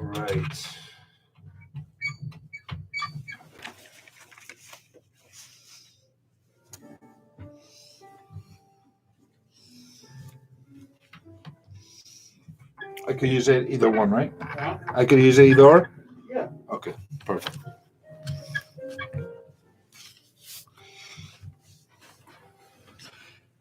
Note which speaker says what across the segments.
Speaker 1: right. I could use it either one, right?
Speaker 2: Huh?
Speaker 1: I could use it either or?
Speaker 2: Yeah.
Speaker 1: Okay, perfect.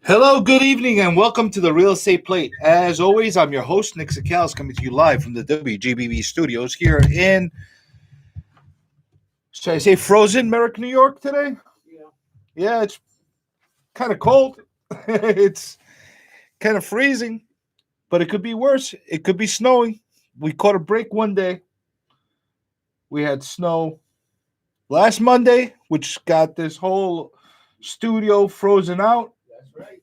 Speaker 1: Hello, good evening, and welcome to the Real Estate Plate. As always, I'm your host, Nick Sakalis, coming to you live from the WGBB studios here in, should I say frozen Merrick, New York today?
Speaker 2: Yeah.
Speaker 1: Yeah, it's kind of cold. It's kind of freezing, but it could be worse. It could be snowing. We caught a break one day. We had snow last Monday, which got this whole studio frozen out.
Speaker 2: That's right.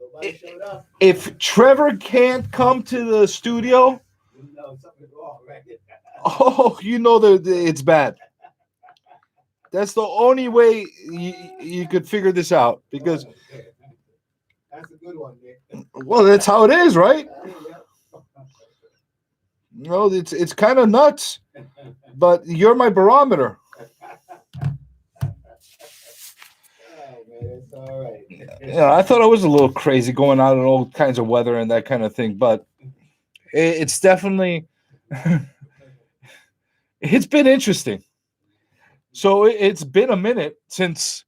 Speaker 2: Nobody showed up.
Speaker 1: If Trevor can't come to the studio,
Speaker 2: You know something's wrong, right?
Speaker 1: oh, you know that it's bad. That's the only way you could figure this out, because,
Speaker 2: That's a good one, Nick.
Speaker 1: well, that's how it is, right?
Speaker 2: Yeah.
Speaker 1: You know, it's kind of nuts, but you're my barometer.
Speaker 2: Oh man, it's all right.
Speaker 1: Yeah, I thought I was a little crazy going out in all kinds of weather and that kind of thing, but it's definitely it's been interesting. So it's been a minute since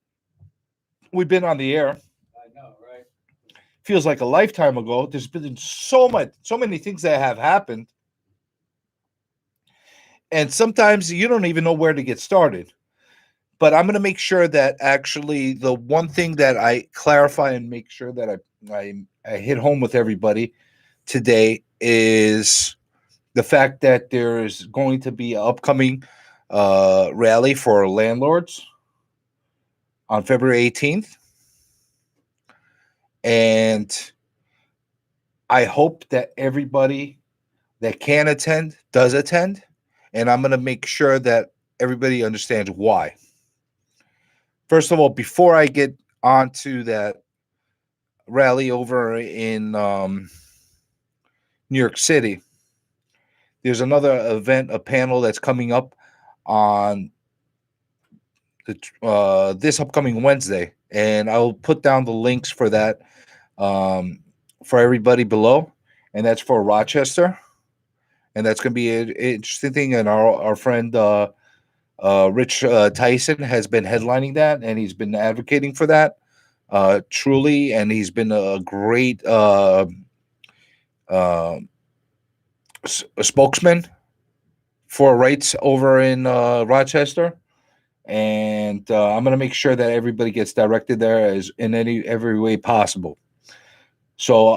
Speaker 1: we've been on the air.
Speaker 2: I know, right?
Speaker 1: Feels like a lifetime ago. There's been so many things that have happened, and sometimes you don't even know where to get started. But I'm going to make sure that actually the one thing that I clarify and make sure that I hit home with everybody today is the fact that there is going to be an upcoming rally for landlords on February 18th. And I hope that everybody that can attend does attend. And I'm going to make sure that everybody understands why. First of all, before I get on to that rally over in New York City, there's another event, a panel that's coming up on this upcoming Wednesday, and I'll put down the links for that for everybody below, and that's for Rochester, and that's going to be an interesting thing. And our friend Rich Tyson has been headlining that, and he's been advocating for that truly, and he's been a great a spokesman for rights over in Rochester, and I'm going to make sure that everybody gets directed there as in every way possible. So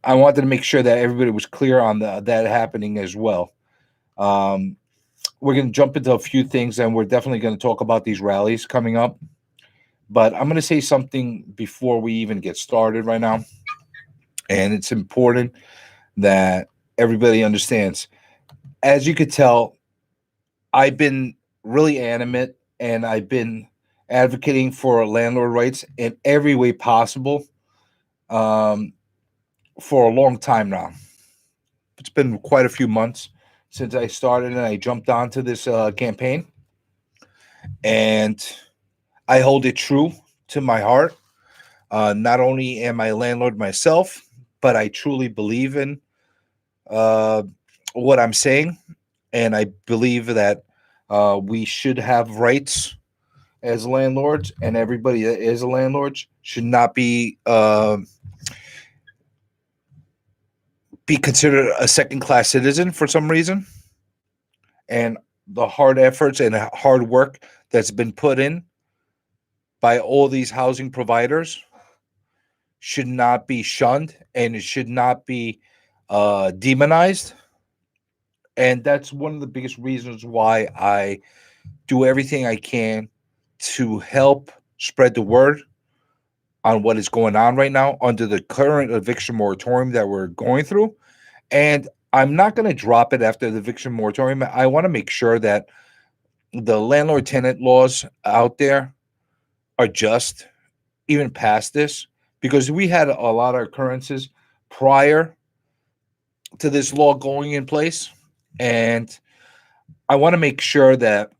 Speaker 1: I wanted to make sure that everybody was clear on that happening as well. We're going to jump into a few things, and we're definitely going to talk about these rallies coming up. But I'm going to say something before we even get started right now, and it's important that everybody understands. As you could tell, I've been really animate, and I've been advocating for landlord rights in every way possible for a long time now. It's been quite a few months since I started and I jumped onto this campaign, and I hold it true to my heart. Not only am I a landlord myself, but I truly believe in what I'm saying, and I believe that we should have rights as landlords, and everybody that is a landlord should not be considered a second-class citizen for some reason. And the hard efforts and hard work that's been put in by all these housing providers should not be shunned, and it should not be demonized. And that's one of the biggest reasons why I do everything I can to help spread the word on what is going on right now under the current eviction moratorium that we're going through. And I'm not going to drop it after the eviction moratorium. I want to make sure that the landlord tenant laws out there are just, even past this, because we had a lot of occurrences prior to this law going in place, And I want to make sure that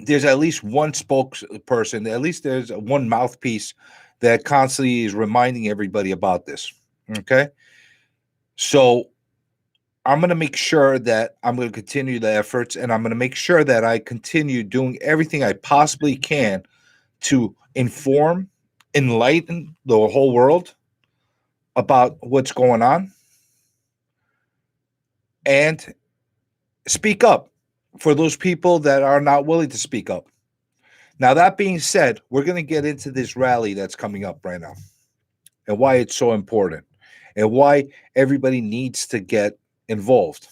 Speaker 1: there's at least one spokesperson, at least there's one mouthpiece that constantly is reminding everybody about this. Okay. So I'm going to make sure that I'm going to continue the efforts, and I'm going to make sure that I continue doing everything I possibly can to inform, enlighten the whole world about what's going on, and speak up for those people that are not willing to speak up. Now, that being said, we're going to get into this rally that's coming up right now and why it's so important and why everybody needs to get involved.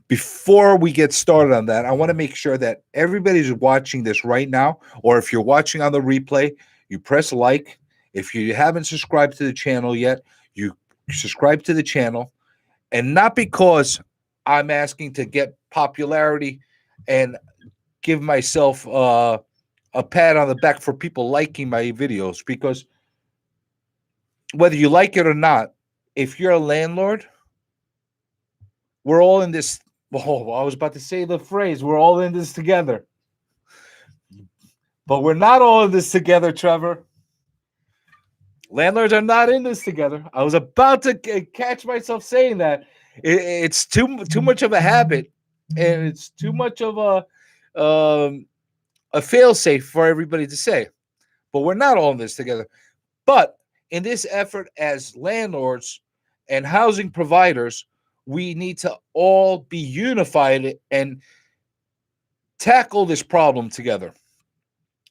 Speaker 1: Before we get started on that, I want to make sure that everybody's watching this right now, or if you're watching on the replay, you press like. If you haven't subscribed to the channel yet, you subscribe to the channel. And not because I'm asking to get popularity and give myself a pat on the back for people liking my videos, because whether you like it or not, if you're a landlord, we're all in this. Oh, I was about to say the phrase, we're all in this together. But we're not all in this together, Trevor. Landlords are not in this together. I was about to catch myself saying that. It's too much of a habit, and it's too much of a fail-safe for everybody to say. But we're not all in this together. But in this effort as landlords and housing providers, we need to all be unified and tackle this problem together.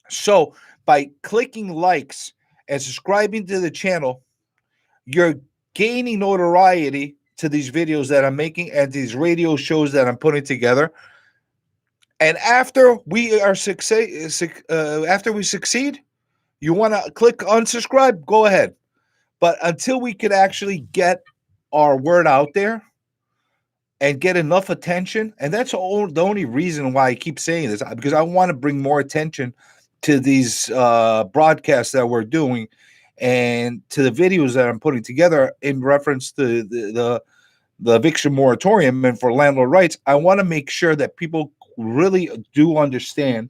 Speaker 1: So by clicking likes and subscribing to the channel, you're gaining notoriety to these videos that I'm making and these radio shows that I'm putting together. And after we are after we succeed, you want to click unsubscribe, go ahead. But until we could actually get our word out there and get enough attention, and that's the only reason why I keep saying this, because I want to bring more attention to these broadcasts that we're doing and to the videos that I'm putting together in reference to the eviction moratorium and for landlord rights. I want to make sure that people really do understand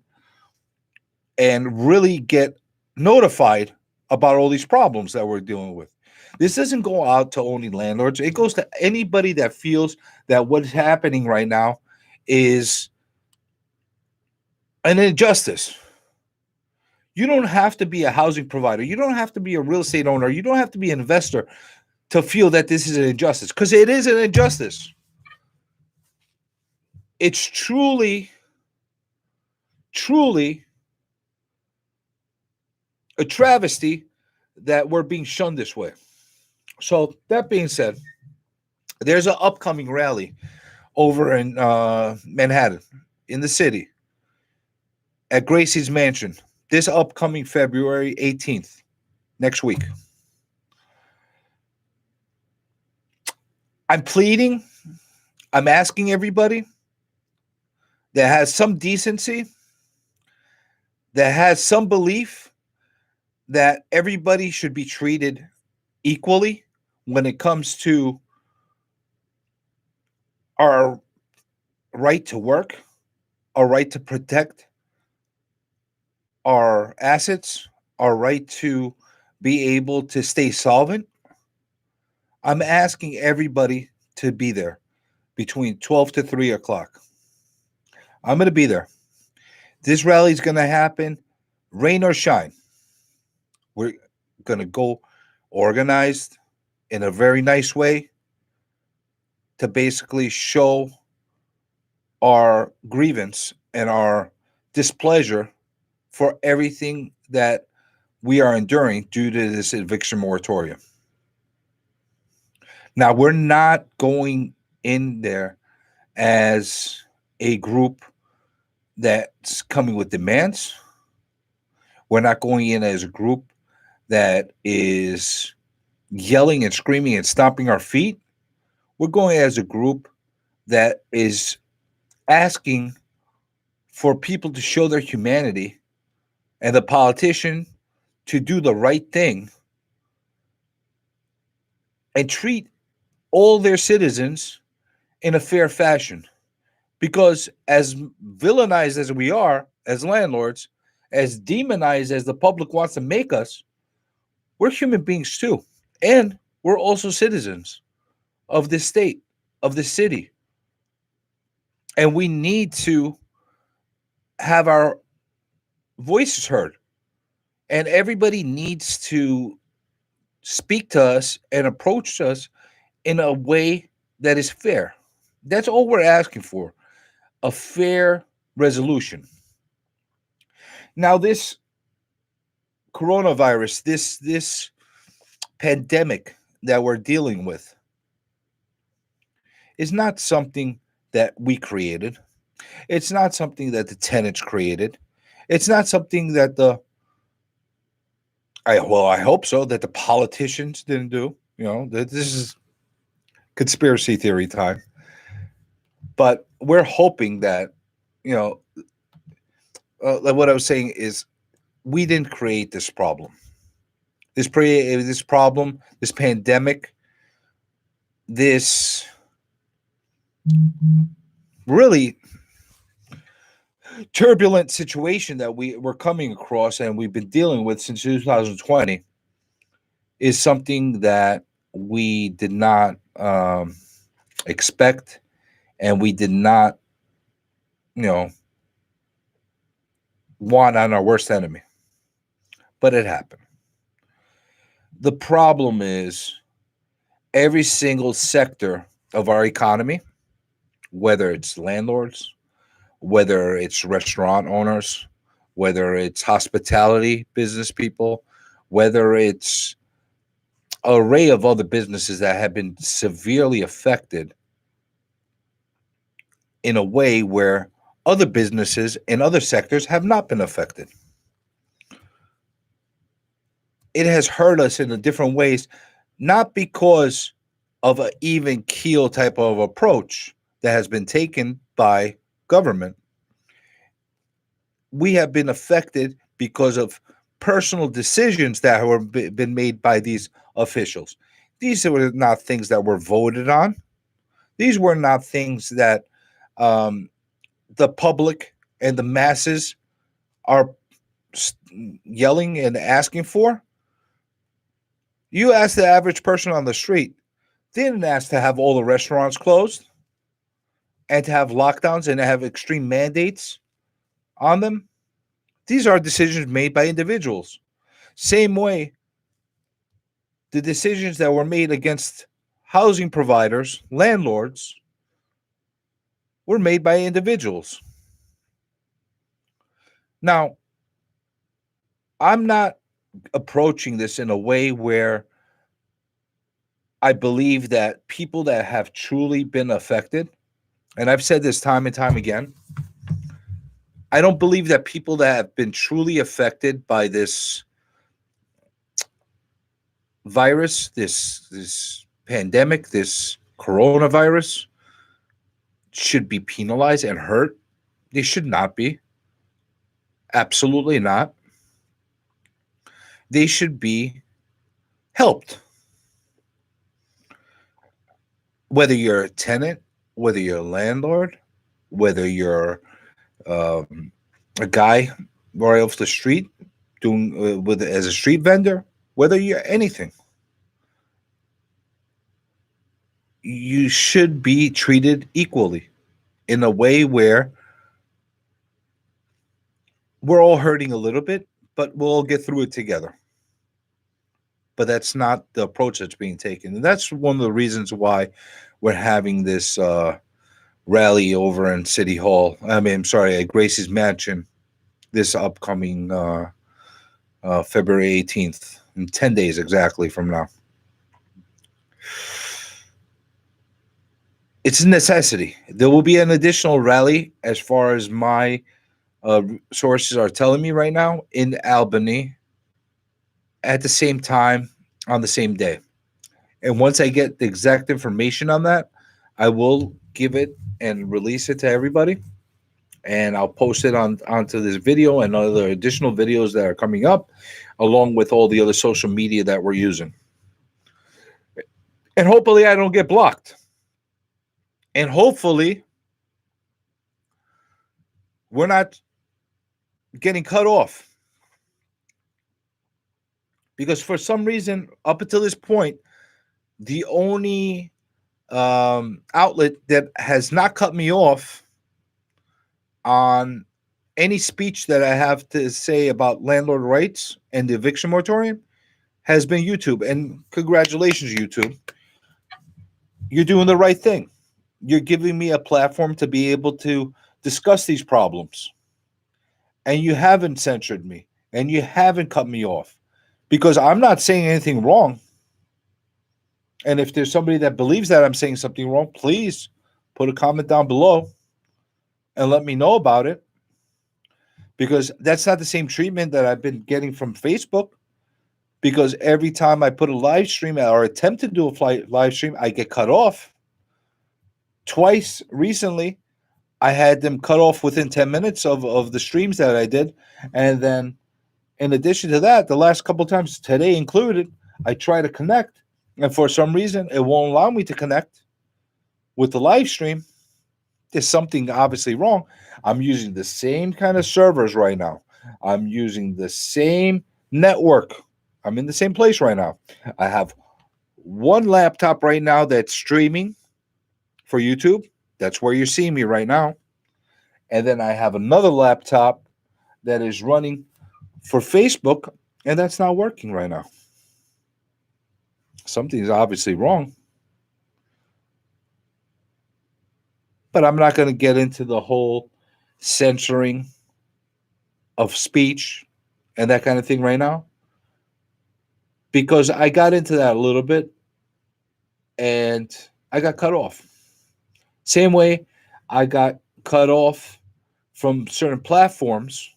Speaker 1: and really get notified about all these problems that we're dealing with. This doesn't go out to only landlords. It goes to anybody that feels that what's happening right now is an injustice. You don't have to be a housing provider. You don't have to be a real estate owner. You don't have to be an investor to feel that this is an injustice, because it is an injustice. It's truly, truly a travesty that we're being shunned this way. So that being said, there's an upcoming rally over in Manhattan, in the city, at Gracie's Mansion, this upcoming February 18th, next week. I'm pleading, I'm asking everybody that has some decency, that has some belief that everybody should be treated equally when it comes to our right to work, our right to protect our assets, our right to be able to stay solvent. I'm asking everybody to be there between 12 to 3 o'clock. I'm going to be there. This rally is going to happen, rain or shine. We're going to go organized in a very nice way to basically show our grievance and our displeasure for everything that we are enduring due to this eviction moratorium. Now, we're not going in there as a group that's coming with demands. We're not going in as a group that is yelling and screaming and stomping our feet. We're going as a group that is asking for people to show their humanity and the politician to do the right thing and treat all their citizens in a fair fashion. Because as villainized as we are as landlords, as demonized as the public wants to make us, we're human beings too. And we're also citizens of this state, of this city. And we need to have our voices heard. And everybody needs to speak to us and approach us in a way that is fair. That's all we're asking for, a fair resolution. Now, this coronavirus, this pandemic that we're dealing with is not something that we created. It's not something that the tenants created. It's not something that I hope so, that the politicians didn't do. That this is conspiracy theory time. But we're hoping that, you know, like what I was saying is we didn't create this problem. This problem, this pandemic, this really turbulent situation that we're coming across and we've been dealing with since 2020 is something that we did not expect, and we did not, want on our worst enemy. But it happened. The problem is every single sector of our economy, whether it's landlords, whether it's restaurant owners, whether it's hospitality business people, whether it's an array of other businesses that have been severely affected in a way where other businesses in other sectors have not been affected. It has hurt us in different ways, not because of an even keel type of approach that has been taken by government. We have been affected because of personal decisions that were been made by these officials. These were not things that were voted on. These were not things that the public and the masses are yelling and asking for. You ask the average person on the street, they didn't ask to have all the restaurants closed and to have lockdowns and to have extreme mandates on them. These are decisions made by individuals. Same way, the decisions that were made against housing providers, landlords, were made by individuals. Now, I'm not approaching this in a way where I believe that people that have truly been affected, and I've said this time and time again, I don't believe that people that have been truly affected by this virus, this pandemic, this coronavirus, should be penalized and hurt. They should not be. Absolutely not. They should be helped. Whether you're a tenant, whether you're a landlord, whether you're a guy right off the street doing as a street vendor, whether you're anything, you should be treated equally in a way where we're all hurting a little bit, but we'll all get through it together. But that's not the approach that's being taken. And that's one of the reasons why we're having this rally over in City Hall. At Gracie's Mansion this upcoming February 18th, in 10 days exactly from now. It's a necessity. There will be an additional rally, as far as my sources are telling me right now, in Albany at the same time on the same day. And once I get the exact information on that, I will give it and release it to everybody. And I'll post it onto this video and other additional videos that are coming up, along with all the other social media that we're using. And hopefully I don't get blocked. And hopefully we're not getting cut off, because for some reason up until this point, the only outlet that has not cut me off on any speech that I have to say about landlord rights and the eviction moratorium has been YouTube. And congratulations, YouTube. You're doing the right thing. You're giving me a platform to be able to discuss these problems. And you haven't censored me and you haven't cut me off, because I'm not saying anything wrong. And if there's somebody that believes that I'm saying something wrong, please put a comment down below and let me know about it, because that's not the same treatment that I've been getting from Facebook. Because every time I put a live stream or attempt to do a live stream, I get cut off. Twice recently, I had them cut off within 10 minutes of the streams that I did. And then in addition to that, the last couple times, today included, I try to connect. And for some reason, it won't allow me to connect with the live stream. There's something obviously wrong. I'm using the same kind of servers right now. I'm using the same network. I'm in the same place right now. I have one laptop right now that's streaming for YouTube. That's where you're seeing me right now. And then I have another laptop that is running for Facebook, and that's not working right now. Something's obviously wrong. But I'm not going to get into the whole censoring of speech and that kind of thing right now, because I got into that a little bit and I got cut off. Same way I got cut off from certain platforms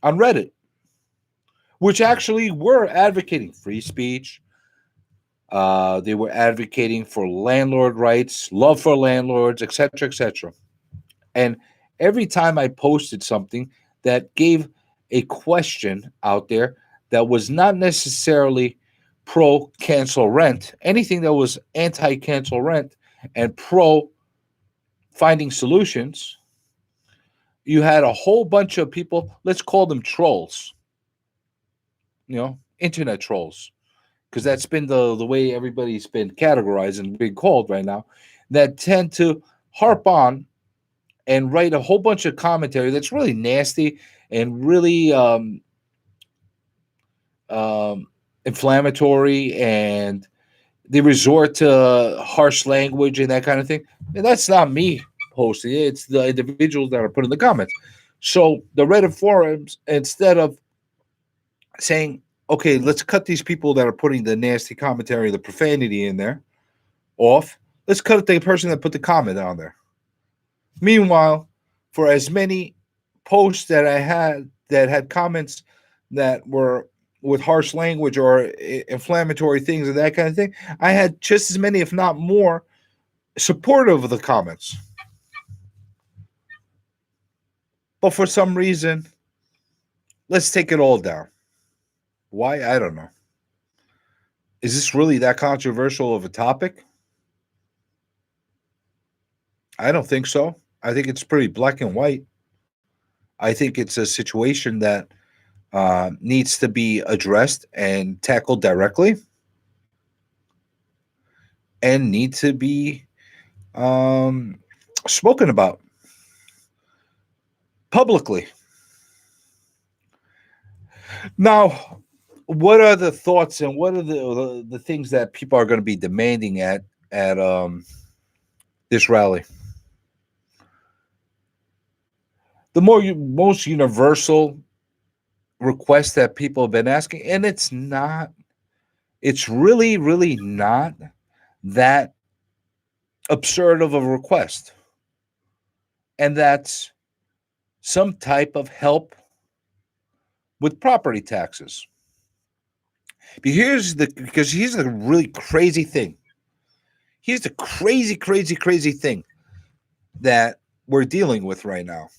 Speaker 1: on Reddit, which actually were advocating free speech. They were advocating for landlord rights, love for landlords, etc., etc. And every time I posted something that gave a question out there that was not necessarily pro cancel rent, anything that was anti cancel rent and pro finding solutions, you had a whole bunch of people, let's call them trolls, internet trolls, because that's been the way everybody's been categorized and being called right now, that tend to harp on and write a whole bunch of commentary that's really nasty and really inflammatory, and they resort to harsh language and that kind of thing. And that's not me posting it. It's the individuals that are putting the comments. So the Reddit forums, instead of saying, okay, let's cut these people that are putting the nasty commentary, the profanity in there off, let's cut the person that put the comment on there. Meanwhile, for as many posts that I had that had comments that were with harsh language or inflammatory things and that kind of thing, I had just as many, if not more, supportive of the comments. But for some reason, let's take it all down. Why? I don't know. Is this really that controversial of a topic? I don't think so. I think it's pretty black and white. I think it's a situation that needs to be addressed and tackled directly, and need to be spoken about publicly. Now, what are the thoughts and what are the things that people are going to be demanding at this rally? The most universal request that people have been asking, and it's really not that absurd of a request, and that's some type of help with property taxes. Because here's the really crazy thing. Here's the crazy thing that we're dealing with right now.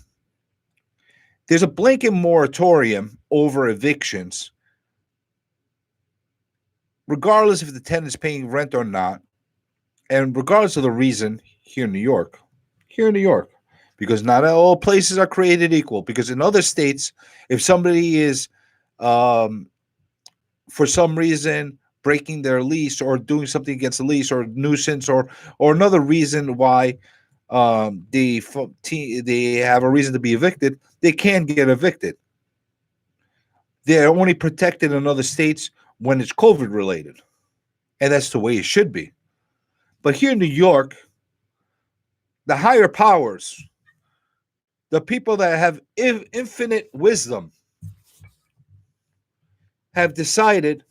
Speaker 1: There's a blanket moratorium over evictions, regardless if the tenant's paying rent or not, and regardless of the reason here in New York. Here in New York. Because not all places are created equal. Because in other states, if somebody is for some reason breaking their lease or doing something against the lease or nuisance or another reason why they have a reason to be evicted, they can get evicted. They're only protected in other states when it's COVID related, and that's the way it should be. But here in New York, the higher powers, the people that have infinite wisdom, have decided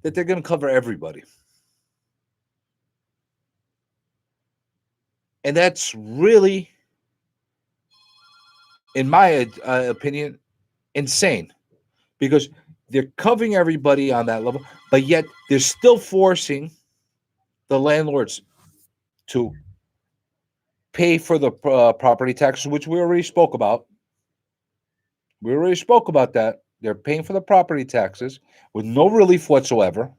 Speaker 1: that they're going to cover everybody. And that's really, in my opinion, insane, because they're covering everybody on that level, but yet they're still forcing the landlords to pay for the property taxes, which we already spoke about. We already spoke about that. They're paying for the property taxes with no relief whatsoever.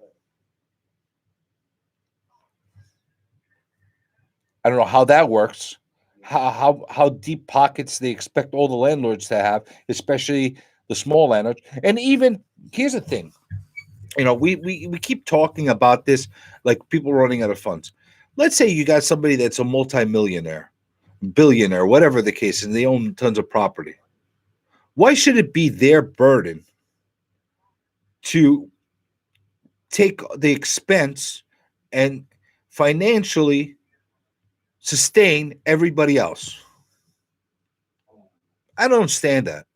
Speaker 1: I don't know how that works. How deep pockets they expect all the landlords to have, especially the small landlords. And even here's the thing, we keep talking about this like people running out of funds. Let's say you got somebody that's a multimillionaire, billionaire, whatever the case, and they own tons of property. Why should it be their burden to take the expense and financially sustain everybody else? I don't understand that.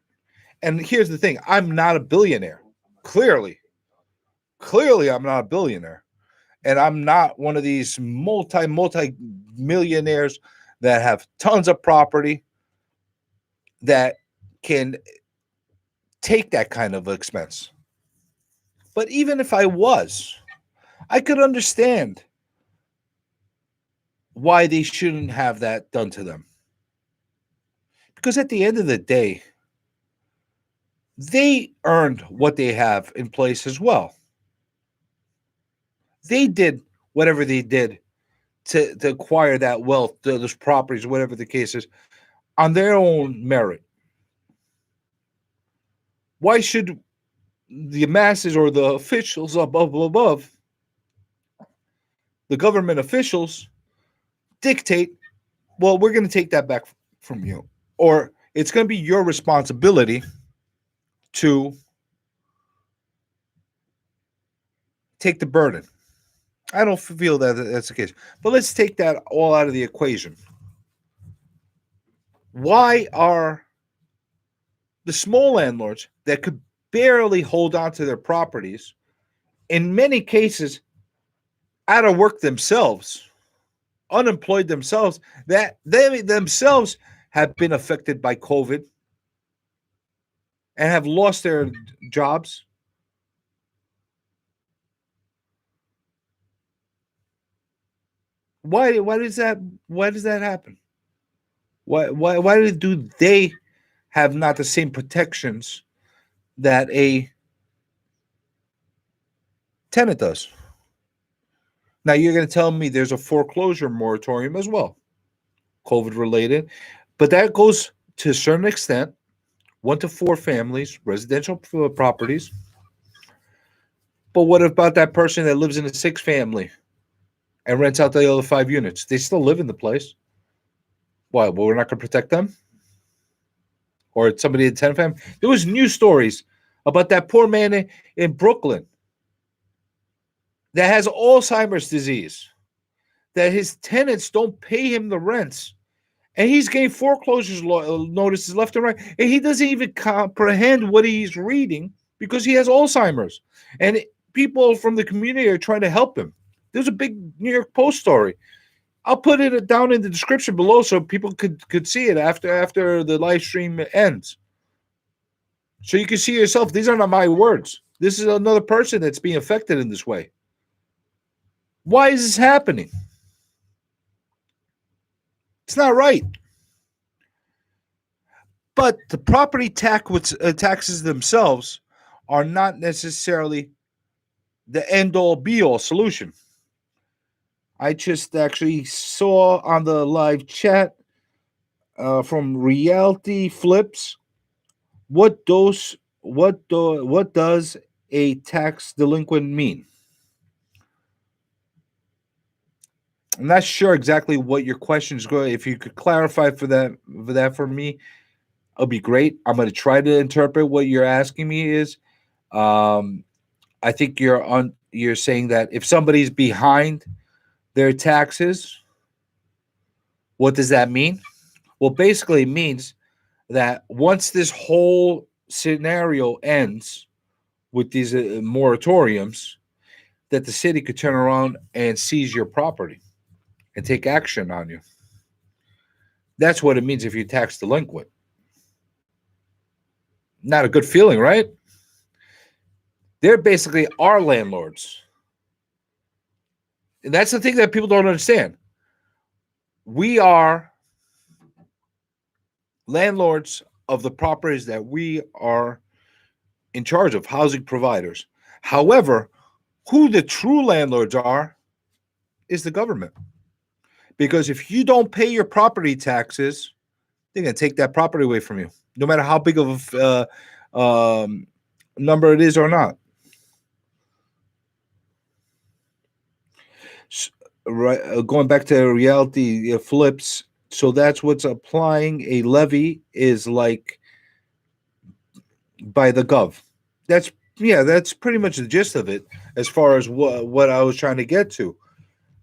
Speaker 1: And here's the thing, I'm not a billionaire. Clearly, I'm not a billionaire. And I'm not one of these multi millionaires that have tons of property that can take that kind of expense. But even if I was, I could understand why they shouldn't have that done to them. Because at the end of the day, they earned what they have in place as well. They did whatever they did to acquire that wealth, those properties, whatever the case is, on their own merit. Why should the masses or the officials above, the government officials, dictate, well, we're going to take that back from you, or it's going to be your responsibility to take the burden? I don't feel that that's the case. But let's take that all out of the equation. Why are the small landlords that could barely hold on to their properties, in many cases, out of work themselves, unemployed themselves, that they themselves have been affected by COVID and have lost their jobs? Why does that happen? Why do they have not the same protections that a tenant does? Now you're going to tell me there's a foreclosure moratorium as well, COVID related, but that goes to a certain extent, 1 to 4 families, residential properties. But what about that person that lives in a 6 family and rents out the other 5 units? They still live in the place. Why? Well, we're not going to protect them? Or somebody in 10 family? There was news stories about that poor man in Brooklyn that has Alzheimer's disease, that his tenants don't pay him the rents, and he's getting foreclosures notices left and right, and he doesn't even comprehend what he's reading because he has Alzheimer's. And people from the community are trying to help him. There's a big New York Post story. I'll put it down in the description below so people could see it after the live stream ends. So you can see yourself. These are not my words. This is another person that's being affected in this way. Why is this happening? It's not right. But the property taxes themselves are not necessarily the end-all, be-all solution. I just actually saw on the live chat from Reality Flips. What does a tax delinquent mean? I'm not sure exactly what your question is going. If you could clarify for that for me, it'll be great. I'm going to try to interpret what you're asking me is. Um, I think you're saying that if somebody's behind their taxes, what does that mean? Well, basically, it means that once this whole scenario ends with these moratoriums, that the city could turn around and seize your property and take action on you. That's what it means if you're tax delinquent. Not a good feeling, right? They're basically our landlords. And that's the thing that people don't understand. We are landlords of the properties that we are in charge of, housing providers. However, who the true landlords are is the government. Because if you don't pay your property taxes, they're going to take that property away from you, no matter how big of number it is or not. Right, going back to reality flips. So that's what's applying a levy is like by the gov. That's that's pretty much the gist of it as far as what I was trying to get to.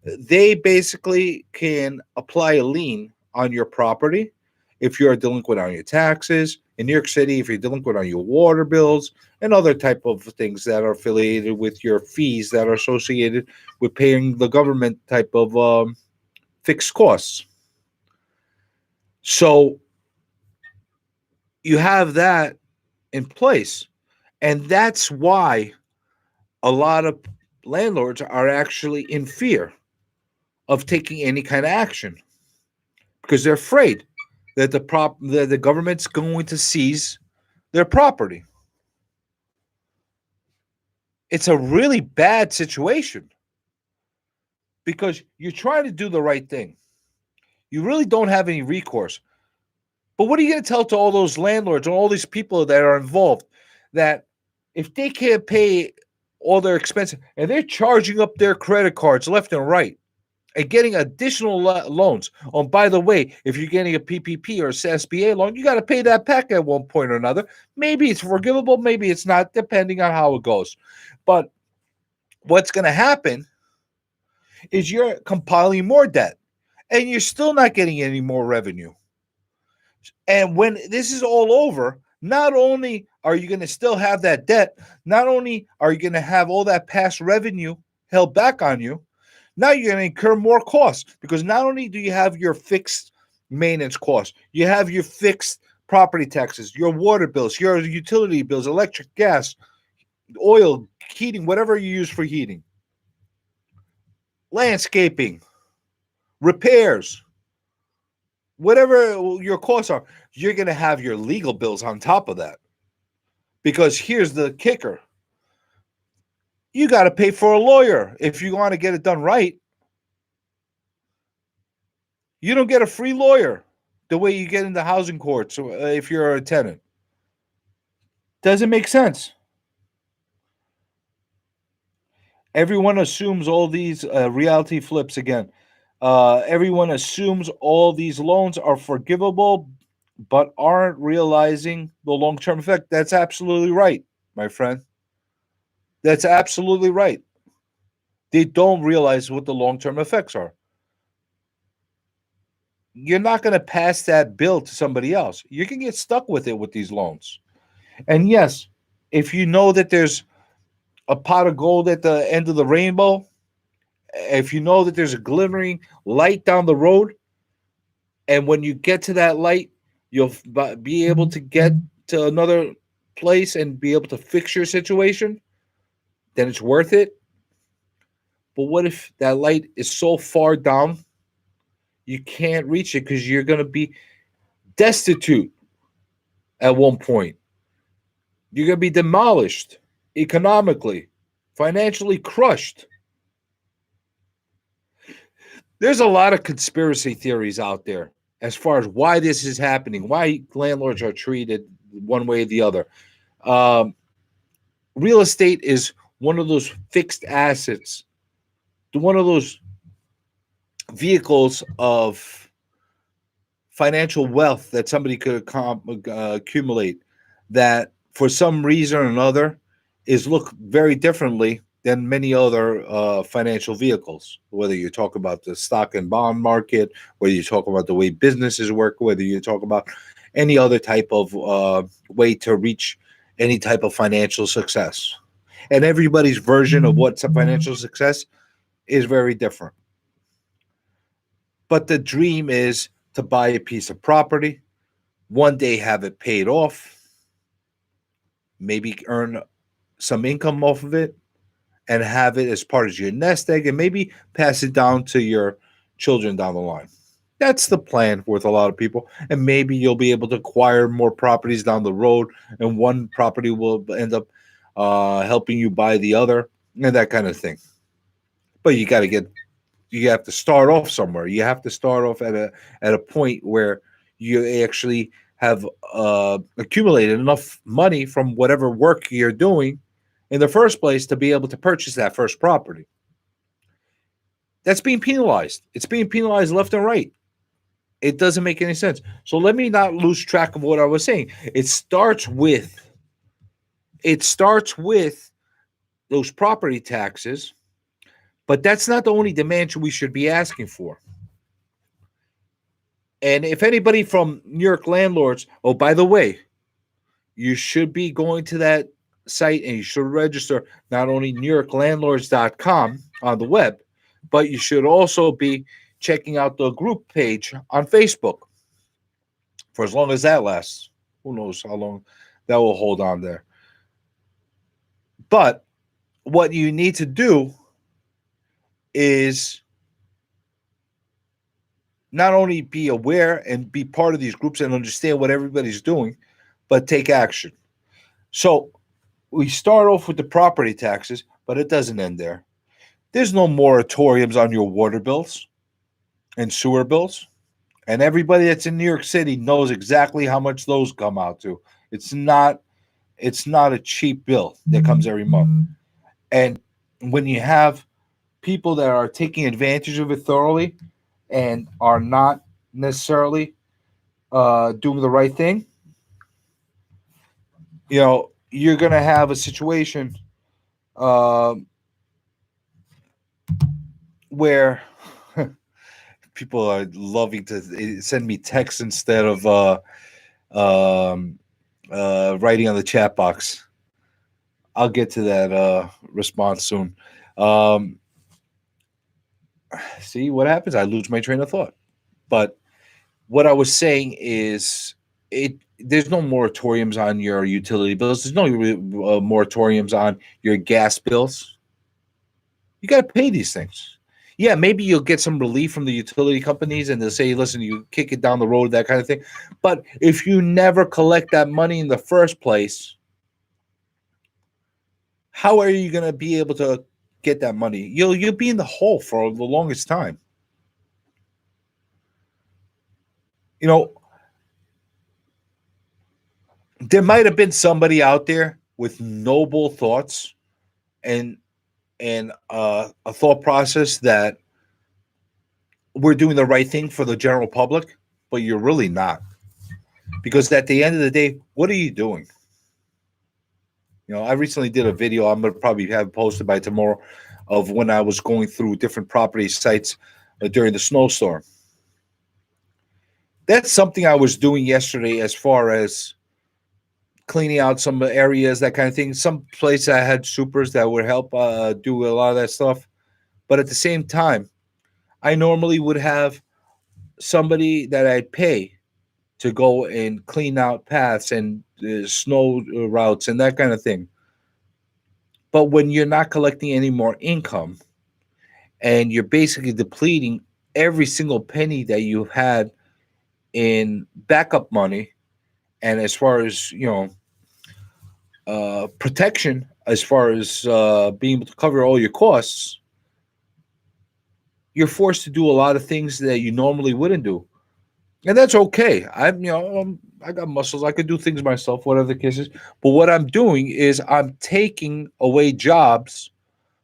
Speaker 1: They basically can apply a lien on your property if you're a delinquent on your taxes. In New York City, if you're delinquent on your water bills and other type of things that are affiliated with your fees that are associated with paying the government type of fixed costs. So you have that in place. And that's why a lot of landlords are actually in fear of taking any kind of action because they're afraid that the government's going to seize their property. It's a really bad situation because you're trying to do the right thing. You really don't have any recourse. But what are you going to tell to all those landlords and all these people that are involved that if they can't pay all their expenses and they're charging up their credit cards left and right and getting additional loans? Oh, by the way, if you're getting a PPP or SBA loan, you got to pay that back at one point or another. Maybe it's forgivable, maybe it's not, depending on how it goes. But what's going to happen is you're compiling more debt and you're still not getting any more revenue. And when this is all over, not only are you going to still have that debt, not only are you going to have all that past revenue held back on you, now you're going to incur more costs because not only do you have your fixed maintenance costs, you have your fixed property taxes, your water bills, your utility bills, electric, gas, oil, heating, whatever you use for heating, landscaping, repairs, whatever your costs are, you're going to have your legal bills on top of that. Because here's the kicker. You got to pay for a lawyer if you want to get it done right. You don't get a free lawyer the way you get in the housing courts if you're a tenant. Doesn't make sense. Everyone assumes all these reality flips again. Everyone assumes all these loans are forgivable, but aren't realizing the long-term effect. That's absolutely right, my friend. That's absolutely right. They don't realize what the long-term effects are. You're not going to pass that bill to somebody else. You can get stuck with it with these loans. And yes, if you know that there's a pot of gold at the end of the rainbow, if you know that there's a glimmering light down the road, and when you get to that light, you'll be able to get to another place and be able to fix your situation, then it's worth it. But what if that light is so far down, you can't reach it because you're going to be destitute at one point? You're going to be demolished economically, financially crushed. There's a lot of conspiracy theories out there as far as why this is happening, why landlords are treated one way or the other. Um, Real estate is one of those fixed assets, one of those vehicles of financial wealth that somebody could accumulate that for some reason or another is looked very differently than many other financial vehicles, whether you talk about the stock and bond market, whether you talk about the way businesses work, whether you talk about any other type of way to reach any type of financial success. And everybody's version of what's a financial success is very different. But the dream is to buy a piece of property, one day have it paid off, maybe earn some income off of it, and have it as part of your nest egg, and maybe pass it down to your children down the line. That's the plan with a lot of people. And maybe you'll be able to acquire more properties down the road, and one property will end up helping you buy the other, and that kind of thing. But you have to start off somewhere. You have to start off at a point where you actually have accumulated enough money from whatever work you're doing in the first place to be able to purchase that first property. That's being penalized. It's being penalized left and right. It doesn't make any sense. So let me not lose track of what I was saying. It starts with those property taxes, but that's not the only dimension we should be asking for. And if anybody from New York landlords, oh, by the way, you should be going to that site and you should register not only newyorklandlords.com on the web, but you should also be checking out the group page on Facebook for as long as that lasts. Who knows how long that will hold on there. But what you need to do is not only be aware and be part of these groups and understand what everybody's doing, but take action. So we start off with the property taxes, but it doesn't end there. There's no moratoriums on your water bills and sewer bills. And everybody that's in New York City knows exactly how much those come out to. It's not a cheap bill that comes every month. And when you have people that are taking advantage of it thoroughly and are not necessarily doing the right thing, you're going to have a situation uh, where people are loving to send me texts instead of writing on the chat box. I'll get to that response soon. See what happens? I lose my train of thought. But what I was saying is, there's no moratoriums on your utility bills. There's no moratoriums on your gas bills. You got to pay these things. Yeah, maybe you'll get some relief from the utility companies and they'll say, listen, you kick it down the road, that kind of thing. But if you never collect that money in the first place, how are you going to be able to get that money? You'll be in the hole for the longest time. There might have been somebody out there with noble thoughts and a thought process that we're doing the right thing for the general public, but you're really not. Because at the end of the day, what are you doing? I recently did a video, I'm going to probably have it posted by tomorrow, of when I was going through different property sites during the snowstorm. That's something I was doing yesterday as far as cleaning out some areas, that kind of thing. Some places I had supers that would help do a lot of that stuff. But at the same time, I normally would have somebody that I'd pay to go and clean out paths and snow routes and that kind of thing. But when you're not collecting any more income and you're basically depleting every single penny that you had in backup money, and as far as protection, as far as being able to cover all your costs, you're forced to do a lot of things that you normally wouldn't do, and that's okay. I got muscles. I could do things myself, whatever the case is. But what I'm doing is I'm taking away jobs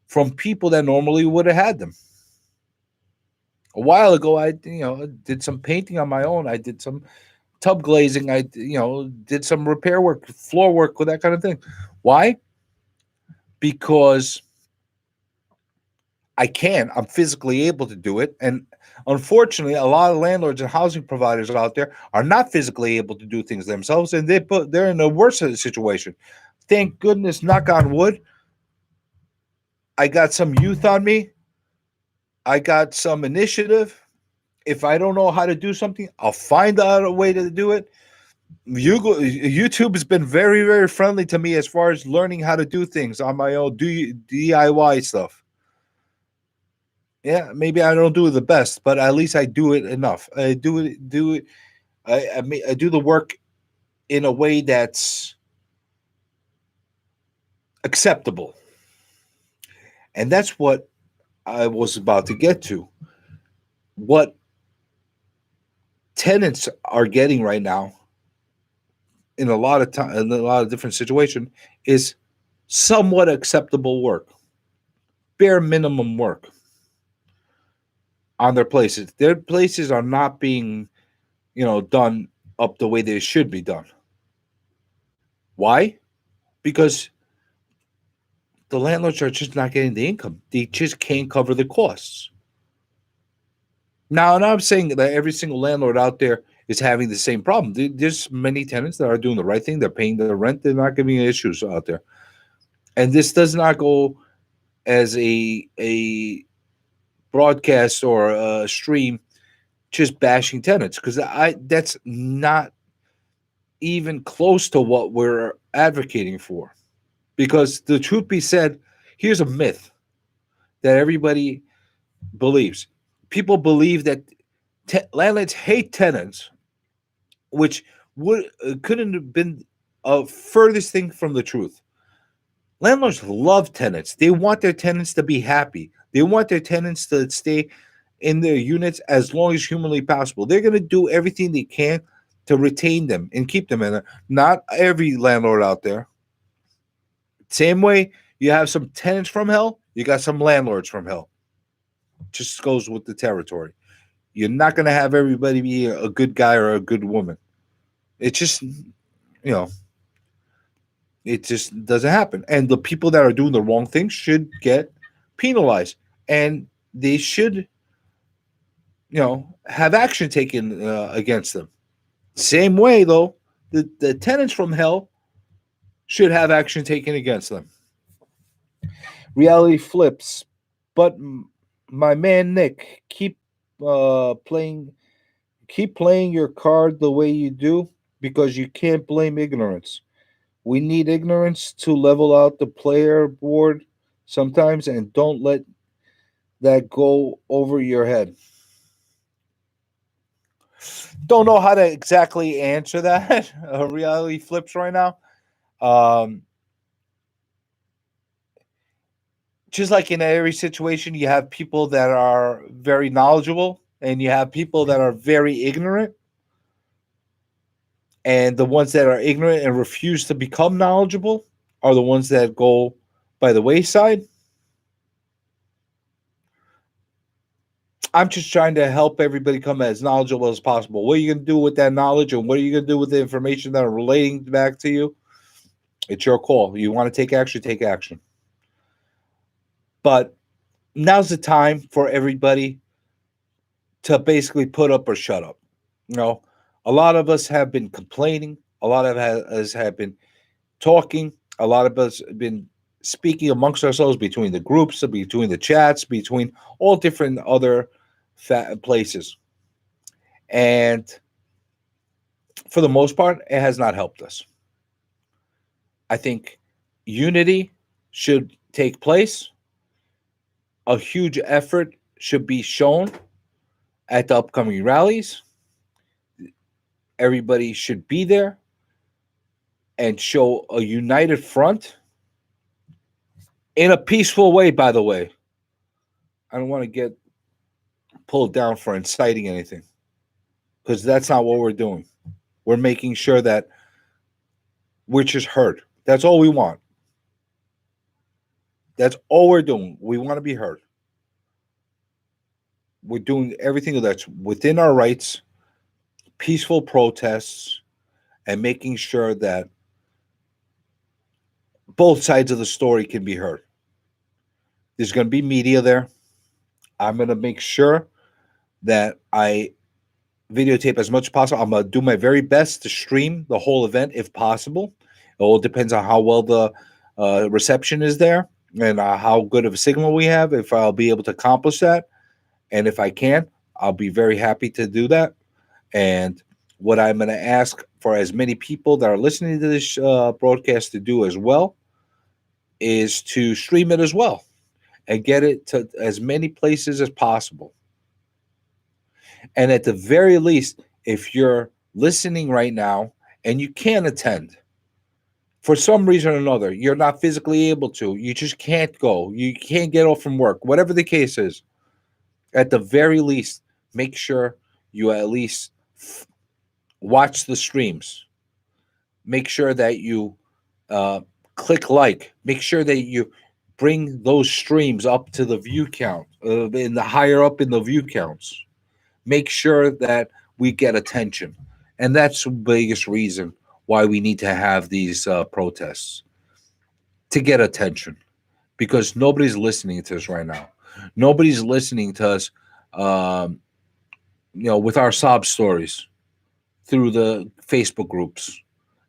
Speaker 1: from people that normally would have had them. A while ago, I did some painting on my own. I did some tub glazing. I did some repair work, floor work, with that kind of thing. Why? Because I can. I'm physically able to do it, and unfortunately, a lot of landlords and housing providers out there are not physically able to do things themselves, and they're in a worse situation. Thank goodness, knock on wood, I got some youth on me. I got some initiative. If I don't know how to do something, I'll find out a way to do it. YouTube has been very, very friendly to me as far as learning how to do things on my own, do DIY stuff. Yeah, maybe I don't do it the best, but at least I do it enough. I do it. I do the work in a way that's acceptable, and that's what I was about to get to. What tenants are getting right now in a lot of time, in a lot of different situations, is somewhat acceptable work, bare minimum work on their places. Their places are not being, done up the way they should be done. Why? Because the landlords are just not getting the income. They just can't cover the costs. Now, and I'm saying that every single landlord out there is having the same problem. There's many tenants that are doing the right thing. They're paying their rent. They're not giving issues out there. And this does not go as a broadcast or a stream just bashing tenants, because I that's not even close to what we're advocating for. Because the truth be said, here's a myth that everybody believes. People believe that landlords hate tenants, which would couldn't have been a furthest thing from the truth. Landlords love tenants. They want their tenants to be happy. They want their tenants to stay in their units as long as humanly possible. They're going to do everything they can to retain them and keep them in there. Not every landlord out there. Same way you have some tenants from hell, you got some landlords from hell. Just goes with the territory. You're not going to have everybody be a good guy or a good woman. It just, it just doesn't happen. And the people that are doing the wrong thing should get penalized. And they should, have action taken against them. Same way, though, the tenants from hell should have action taken against them. Reality flips. But my man Nick, playing keep playing your card the way you do, because you can't blame ignorance. We need ignorance to level out the player board sometimes, and don't let that go over your head. Don't know how to exactly answer that. Reality flips right now. Um, just like in every situation, you have people that are very knowledgeable and you have people that are very ignorant. And the ones that are ignorant and refuse to become knowledgeable are the ones that go by the wayside. I'm just trying to help everybody come as knowledgeable as possible. What are you going to do with that knowledge, and what are you going to do with the information that are relating back to you? It's your call. You want to take action, take action. But now's the time for everybody to basically put up or shut up. A lot of us have been complaining. A lot of us have been talking. A lot of us have been speaking amongst ourselves, between the groups, between the chats, between all different other places. And for the most part, it has not helped us. I think unity should take place. A huge effort should be shown at the upcoming rallies. Everybody should be there and show a united front in a peaceful way, by the way. I don't want to get pulled down for inciting anything, because that's not what we're doing. We're making sure that we're just heard. That's all we want. That's all we're doing. We want to be heard. We're doing everything that's within our rights, peaceful protests, and making sure that both sides of the story can be heard. There's going to be media there. I'm going to make sure that I videotape as much as possible. I'm going to do my very best to stream the whole event if possible. It all depends on how well the reception is there and how good of a signal we have, if I'll be able to accomplish that. And if I can, I'll be very happy to do that. And what I'm going to ask for as many people that are listening to this broadcast to do as well is to stream it as well and get it to as many places as possible. And at the very least, if you're listening right now and you can't attend for some reason or another, you're not physically able to, you just can't go, you can't get off from work, whatever the case is, at the very least, make sure you at least watch the streams. Make sure that you click like. Make sure that you bring those streams up to the view count, in the higher up in the view counts. Make sure that we get attention. And that's the biggest reason why we need to have these protests, to get attention, because nobody's listening to us right now. Nobody's listening to us, with our sob stories through the Facebook groups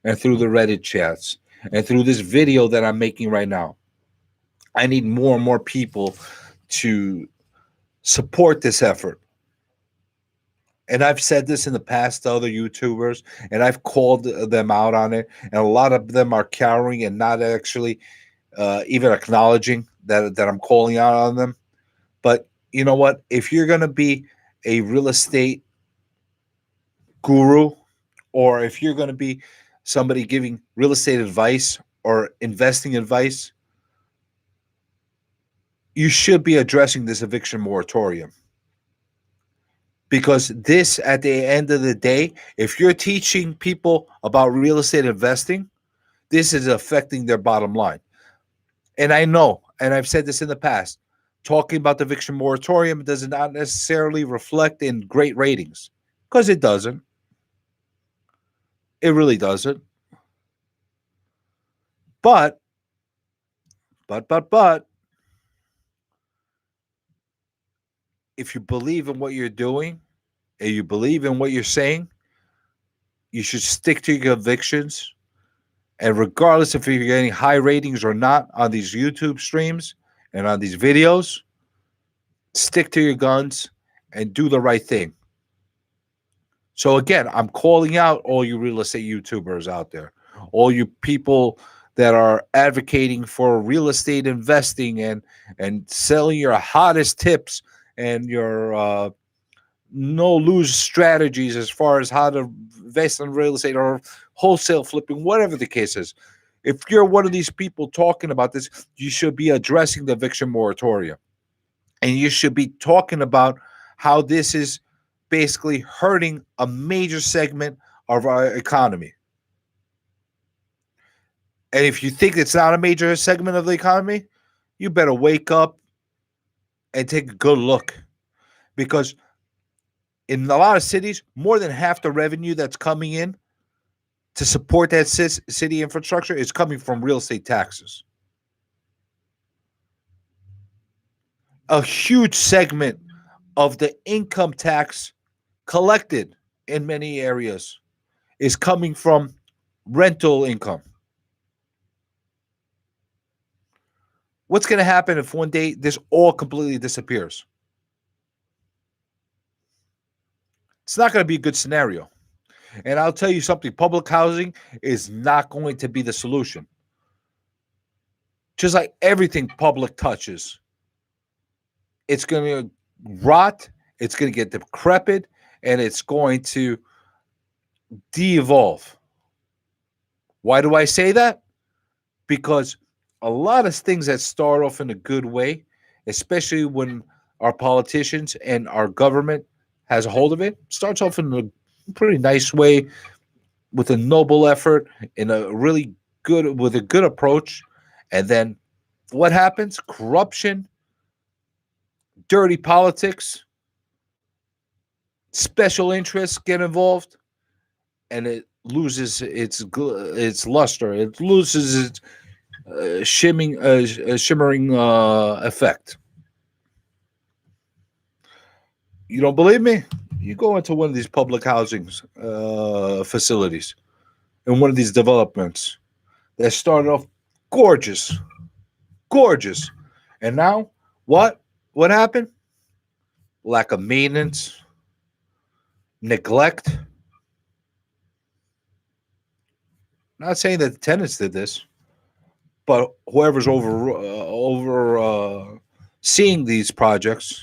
Speaker 1: and through the Reddit chats and through this video that I'm making right now. I need more and more people to support this effort. And I've said this in the past to other YouTubers, and I've called them out on it. And a lot of them are cowering and not actually even acknowledging that I'm calling out on them. But you know what? If you're going to be a real estate guru, or if you're going to be somebody giving real estate advice or investing advice, you should be addressing this eviction moratorium. Because this, at the end of the day, if you're teaching people about real estate investing, this is affecting their bottom line. And I know, and I've said this in the past, talking about the eviction moratorium does not necessarily reflect in great ratings, because it doesn't. It really doesn't. But, if you believe in what you're doing and you believe in what you're saying, you should stick to your convictions. And regardless if you're getting high ratings or not on these YouTube streams and on these videos, stick to your guns and do the right thing. So again, I'm calling out all you real estate YouTubers out there, all you people that are advocating for real estate investing and selling your hottest tips and your no lose strategies as far as how to invest in real estate or wholesale flipping, whatever the case is. If you're one of these people talking about this, you should be addressing the eviction moratorium. And you should be talking about how this is basically hurting a major segment of our economy. And if you think it's not a major segment of the economy, you better wake up and take a good look. Because in a lot of cities, more than half the revenue that's coming in to support that city infrastructure is coming from real estate taxes. A huge segment of the income tax collected in many areas is coming from rental income. What's going to happen if one day this all completely disappears? It's not going to be a good scenario. And I'll tell you something, public housing is not going to be the solution. Just like everything public touches, it's going to rot, it's going to get decrepit, and it's going to de-evolve. Why do I say that? Because a lot of things that start off in a good way, especially when our politicians and our government has a hold of it. Starts off in a pretty nice way with a noble effort in a really good with a good approach, and then what happens? Corruption, dirty politics, special interests get involved, and it loses its luster. It loses its shimmering effect. You don't believe me? You go into one of these public housing facilities in one of these developments that started off gorgeous, gorgeous, and now what? What happened? Lack of maintenance, neglect. Not saying that the tenants did this, but whoever's over seeing these projects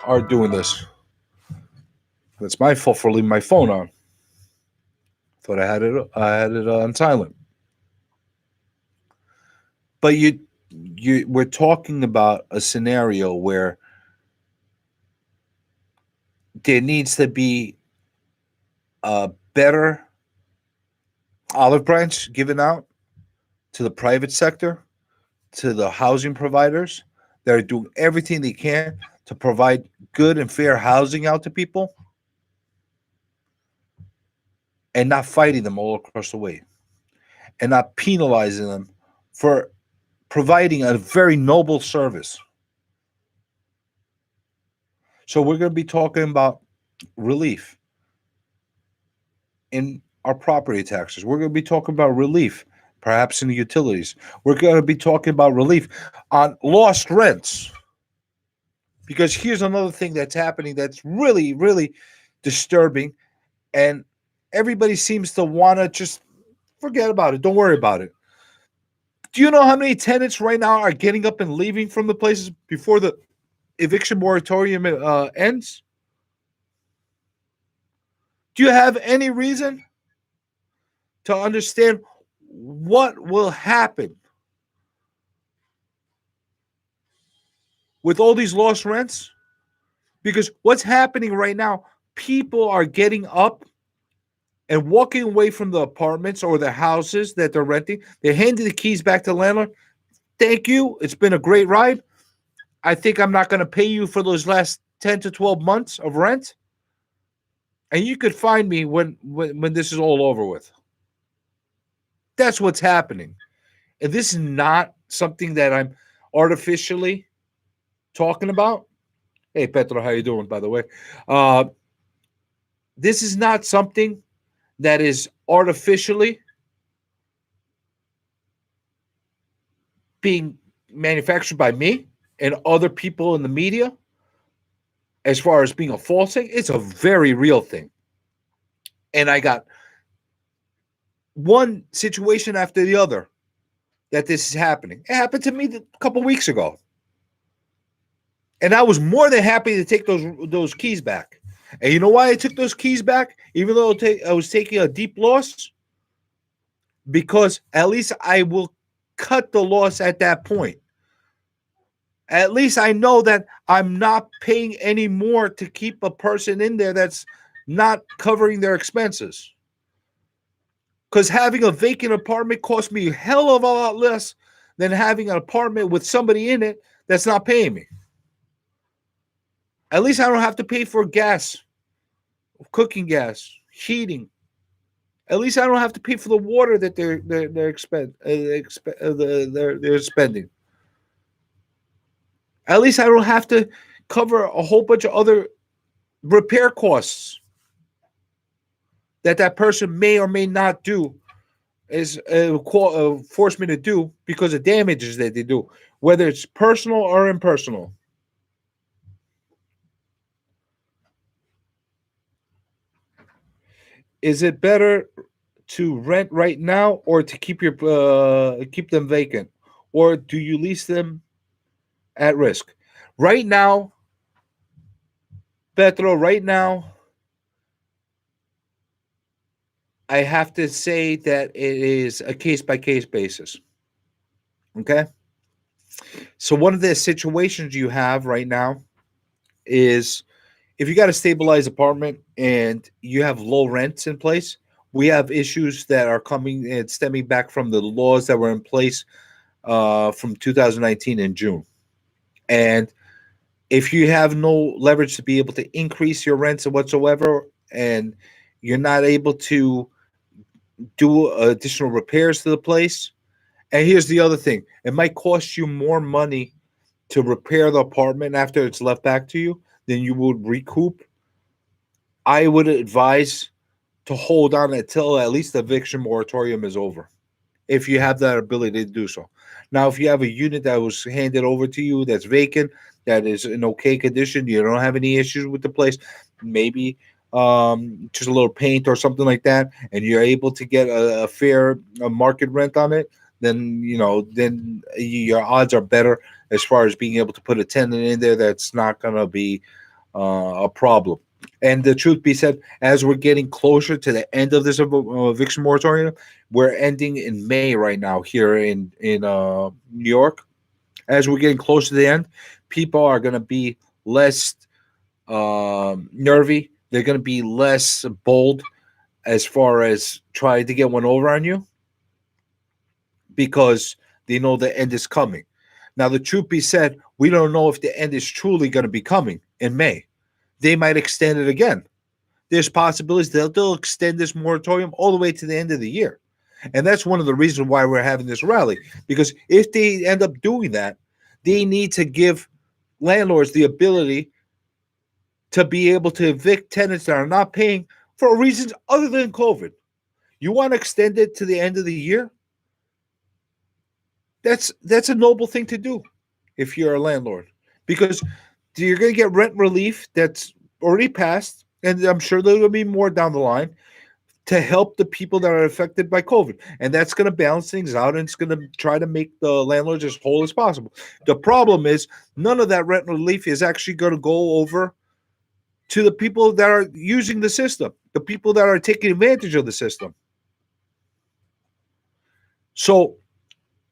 Speaker 1: are doing this. That's my fault for leaving my phone on. Thought I had it on silent. But we're talking about a scenario where there needs to be a better olive branch given out to the private sector, to the housing providers that are doing everything they can to provide good and fair housing out to people and not fighting them all across the way and not penalizing them for providing a very noble service. So we're going to be talking about relief in our property taxes. We're going to be talking about relief, perhaps in the utilities. We're going to be talking about relief on lost rents. Because here's another thing that's happening that's really, really disturbing. And everybody seems to want to just forget about it. Don't worry about it. Do you know how many tenants right now are getting up and leaving from the places before the eviction moratorium ends? Do you have any reason to understand what will happen with all these lost rents? Because what's happening right now, people are getting up and walking away from the apartments or the houses that they're renting. They're handing the keys back to the landlord. Thank you. It's been a great ride. I think I'm not going to pay you for those last 10 to 12 months of rent. And you could find me when this is all over with. That's what's happening. And this is not something that I'm artificially talking about. Hey, Petro, how you doing, by the way? This is not something that is artificially being manufactured by me and other people in the media as far as being a false thing. It's a very real thing. And I got one situation after the other that this is happening. It happened to me a couple weeks ago. And I was more than happy to take those keys back. And you know why I took those keys back, even though I was taking a deep loss? Because at least I will cut the loss at that point. At least I know that I'm not paying any more to keep a person in there that's not covering their expenses. Because having a vacant apartment costs me a hell of a lot less than having an apartment with somebody in it that's not paying me. At least I don't have to pay for gas, cooking gas, heating. At least I don't have to pay for the water that they're spending. At least I don't have to cover a whole bunch of other repair costs that person may or may not do is force me to do because of damages that they do, whether it's personal or impersonal. Is it better to rent right now or to keep them vacant, or do you lease them at risk? Right now, Petro, right now, I have to say that it is a case by case basis. Okay? So one of the situations you have right now is if you got a stabilized apartment and you have low rents in place, we have issues that are coming and stemming back from the laws that were in place from 2019 in June. And if you have no leverage to be able to increase your rents whatsoever, and you're not able to do additional repairs to the place, and here's the other thing, it might cost you more money to repair the apartment after it's left back to you than you would recoup. I would advise to hold on until at least the eviction moratorium is over, if you have that ability to do so. Now, if you have a unit that was handed over to you that's vacant, that is in okay condition, you don't have any issues with the place, maybe just a little paint or something like that, and you're able to get a fair market rent on it, then then your odds are better as far as being able to put a tenant in there that's not going to be a problem. And the truth be said, as we're getting closer to the end of this eviction moratorium, we're ending in May right now here in New York. As we're getting close to the end, people are going to be less nervy. They're going to be less bold as far as trying to get one over on you because they know the end is coming. Now, the truth be said, we don't know if the end is truly going to be coming in May. They might extend it again. There's possibilities that they'll extend this moratorium all the way to the end of the year. And that's one of the reasons why we're having this rally. Because if they end up doing that, they need to give landlords the ability to be able to evict tenants that are not paying for reasons other than COVID. You want to extend it to the end of the year? That's a noble thing to do if you're a landlord. Because you're going to get rent relief that's already passed, and I'm sure there will be more down the line to help the people that are affected by COVID. And that's going to balance things out, and it's going to try to make the landlords as whole as possible. The problem is none of that rent relief is actually going to go over to the people that are using the system, the people that are taking advantage of the system. So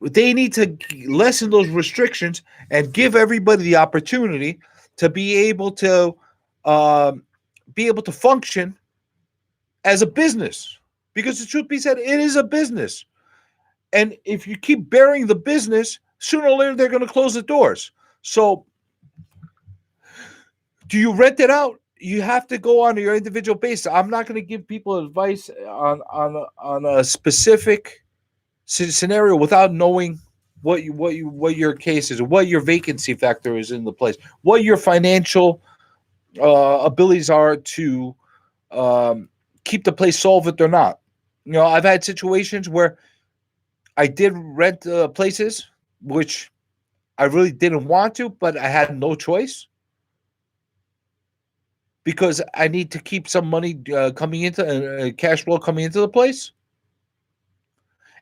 Speaker 1: they need to lessen those restrictions and give everybody the opportunity to um, be able to function as a business, because the truth be said, it is a business. And if you keep burying the business, sooner or later they're going to close the doors. So do you rent it out? You have to go on your individual basis. I'm not going to give people advice on a specific scenario without knowing what your case is, what your vacancy factor is in the place, what your financial abilities are to keep the place solvent or not. I've had situations where I did rent places which I really didn't want to, but I had no choice because I need to keep some money coming into cash flow coming into the place.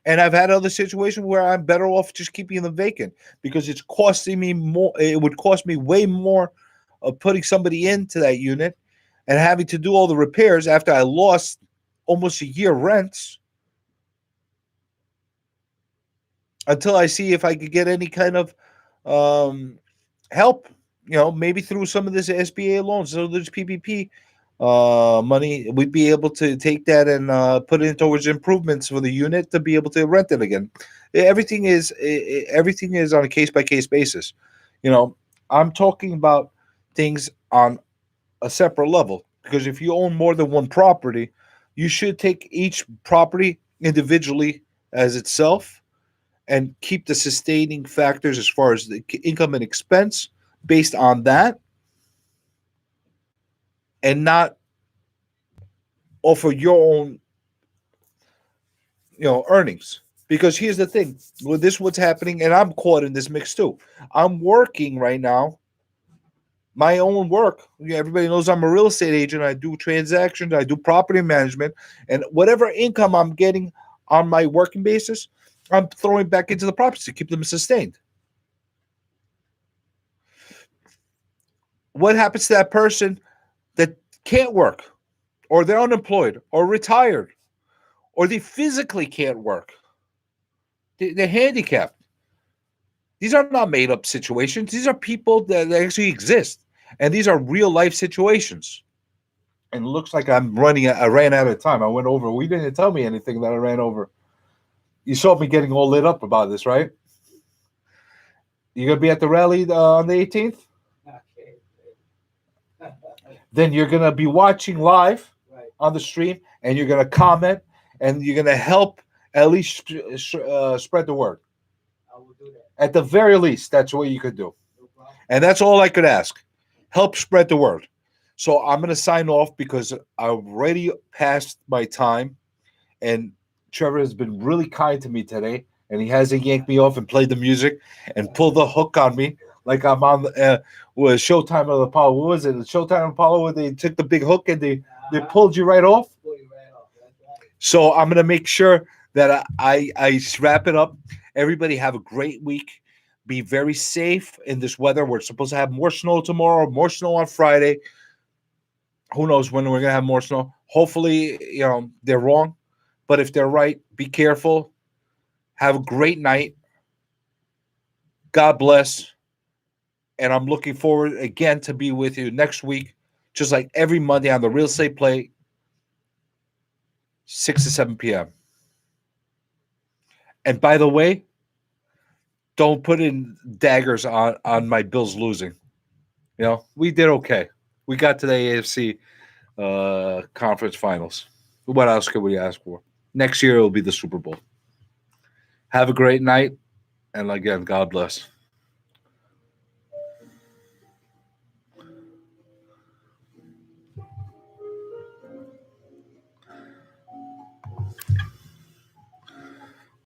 Speaker 1: And I've had other situations where I'm better off just keeping them vacant because it's costing me more. It would cost me way more of putting somebody into that unit and having to do all the repairs after I lost almost a year rents until I see if I could get any kind of help, maybe through some of this SBA loans, so there's PPP money, we'd be able to take that and put it towards improvements for the unit to be able to rent it again. Everything is on a case by case basis. I'm talking about things on a separate level because if you own more than one property, you should take each property individually as itself and keep the sustaining factors as far as the income and expense based on that, and not offer your own earnings. Because here's the thing, with this what's happening, and I'm caught in this mix too. I'm working right now my own work. Everybody knows I'm a real estate agent. I do transactions, I do property management, and whatever income I'm getting on my working basis, I'm throwing back into the properties to keep them sustained. What happens to that person that can't work, or they're unemployed, or retired, or they physically can't work? They're handicapped. These are not made up situations. These are people that actually exist. And these are real life situations. And it looks like I ran out of time. I went over. We didn't tell me anything that I ran over. You saw me getting all lit up about this, right? You gonna be at the rally on the 18th?
Speaker 2: Okay.
Speaker 1: Then you're gonna be watching live
Speaker 2: Right.
Speaker 1: on the stream, and you're gonna comment, and you're gonna help at least spread the word.
Speaker 2: I will do that.
Speaker 1: At the very least, that's what you could do,
Speaker 2: No problem.
Speaker 1: and that's all I could ask. Help spread the word. So I'm gonna sign off because I already passed my time, and Trevor has been really kind to me today, and he hasn't yanked me off and played the music and pulled the hook on me like I'm on with Showtime of Apollo. What was it? Showtime of Apollo where they took the big hook and they pulled you right off.
Speaker 2: Pull you right off. That's right.
Speaker 1: So I'm gonna make sure that I wrap it up. Everybody have a great week. Be very safe in this weather. We're supposed to have more snow tomorrow, more snow on Friday. Who knows when we're gonna have more snow? Hopefully, they're wrong. But if they're right, be careful. Have a great night. God bless. And I'm looking forward again to be with you next week, just like every Monday on the Real Estate Play, 6 to 7 p.m. And by the way, don't put in daggers on my Bills losing. We did okay. We got to the AFC conference finals. What else could we ask for? Next year, it'll be the Super Bowl. Have a great night. And again, God bless.